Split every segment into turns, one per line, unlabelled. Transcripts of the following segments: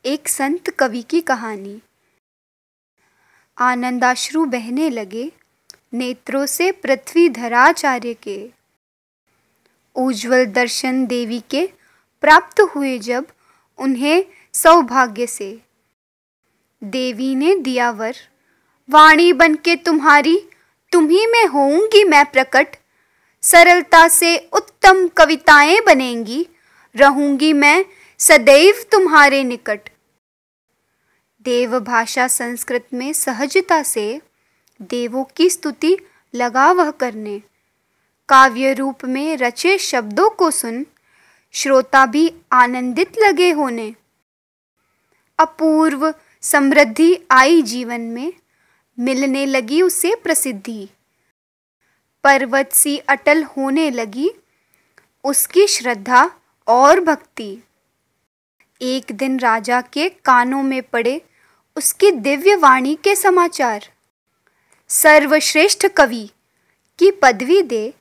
एक संत कवि की कहानी। आनंदाश्रु बहने लगे नेत्रों से पृथ्वी धराचार्य के। उज्ज्वल दर्शन देवी के प्राप्त हुए जब उन्हें सौभाग्य से। देवी ने दिया वर, वाणी बन के तुम्हारी तुम्ही में होऊंगी मैं प्रकट। सरलता से उत्तम कविताएं बनेंगी, रहूंगी मैं सदैव तुम्हारे निकट। देव भाषा संस्कृत में सहजता से देवों की स्तुति लगा वह करने। काव्य रूप में रचे शब्दों को सुन श्रोता भी आनंदित लगे होने। अपूर्व समृद्धि आई जीवन में, मिलने लगी उसे प्रसिद्धि। पर्वत सी अटल होने लगी उसकी श्रद्धा और भक्ति। एक दिन राजा के कानों में पड़े उसकी दिव्य वाणी के समाचार। सर्वश्रेष्ठ कवि की पदवी दे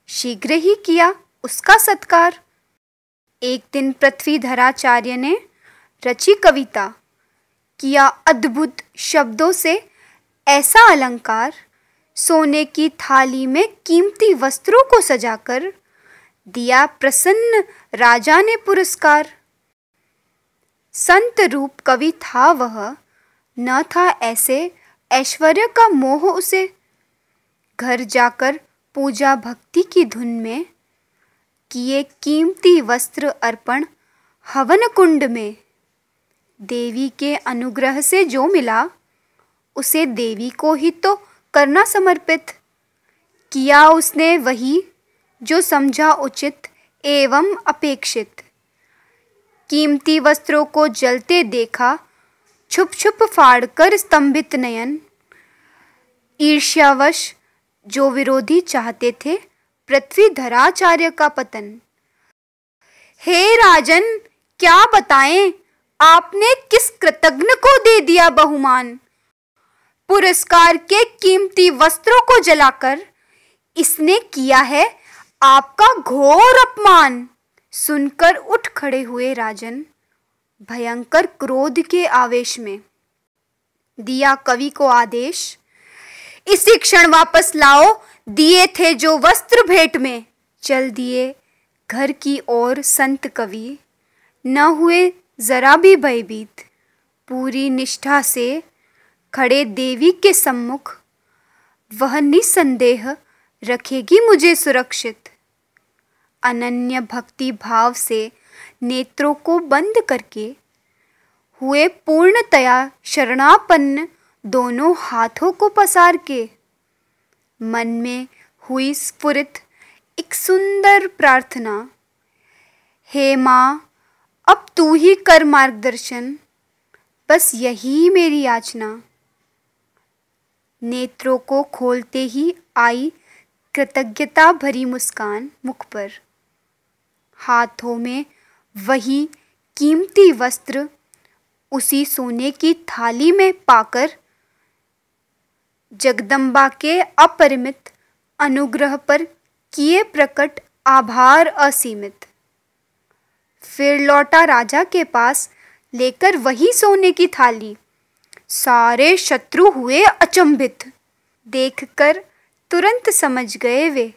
शीघ्र ही किया उसका सत्कार। एक दिन पृथ्वीधराचार्य ने रची कविता, किया अद्भुत शब्दों से ऐसा अलंकार। सोने की थाली में कीमती वस्त्रों को सजाकर दिया प्रसन्न राजा ने पुरस्कार। संत रूप कवि था वह, न था ऐसे ऐश्वर्य का मोह उसे। घर जाकर पूजा भक्ति की धुन में किए कीमती वस्त्र अर्पण हवन कुंड में। देवी के अनुग्रह से जो मिला उसे देवी को ही तो करना समर्पित। किया उसने वही जो समझा उचित एवं अपेक्षित। कीमती वस्त्रों को जलते देखा, छुप छुप फाड़कर स्तंभित नयन। ईर्ष्यावश जो विरोधी चाहते थे पृथ्वीधराचार्य का पतन। हे राजन, क्या बताएं आपने किस कृतज्ञ को दे दिया बहुमान। पुरस्कार के कीमती वस्त्रों को जलाकर इसने किया है आपका घोर अपमान। सुनकर उठ खड़े हुए राजन भयंकर क्रोध के आवेश में। दिया कवि को आदेश, इसी क्षण वापस लाओ दिए थे जो वस्त्र भेंट में। चल दिए घर की ओर संत कवि, न हुए जरा भी भयभीत। पूरी निष्ठा से खड़े देवी के सम्मुख, वह निसंदेह रखेगी मुझे सुरक्षित। अनन्य भक्ति भाव से नेत्रों को बंद करके हुए पूर्णतया शरणापन्न दोनों हाथों को पसार के। मन में हुई स्फुरित एक सुंदर प्रार्थना, हे माँ अब तू ही कर मार्गदर्शन, बस यही मेरी याचना। नेत्रों को खोलते ही आई कृतज्ञता भरी मुस्कान मुख पर। हाथों में वही कीमती वस्त्र उसी सोने की थाली में पाकर जगदम्बा के अपरिमित अनुग्रह पर किए प्रकट आभार असीमित। फिर लौटा राजा के पास लेकर वही सोने की थाली। सारे शत्रु हुए अचंभित, देखकर तुरंत समझ गए वे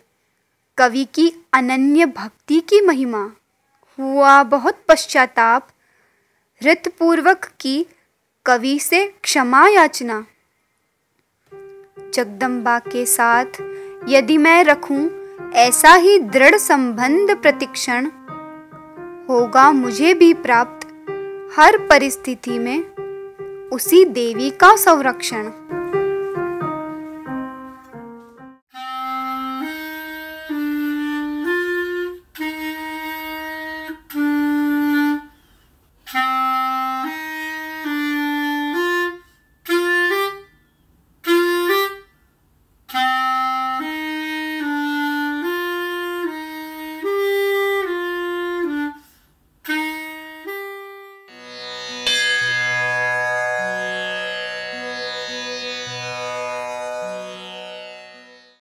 कवि की अनन्य भक्ति की महिमा। हुआ बहुत पश्चाताप, हृतपूर्वक की कवि से क्षमा याचना। जगदम्बा के साथ यदि मैं रखूं ऐसा ही दृढ़ संबंध प्रतिक्षण, होगा मुझे भी प्राप्त हर परिस्थिति में उसी देवी का संरक्षण।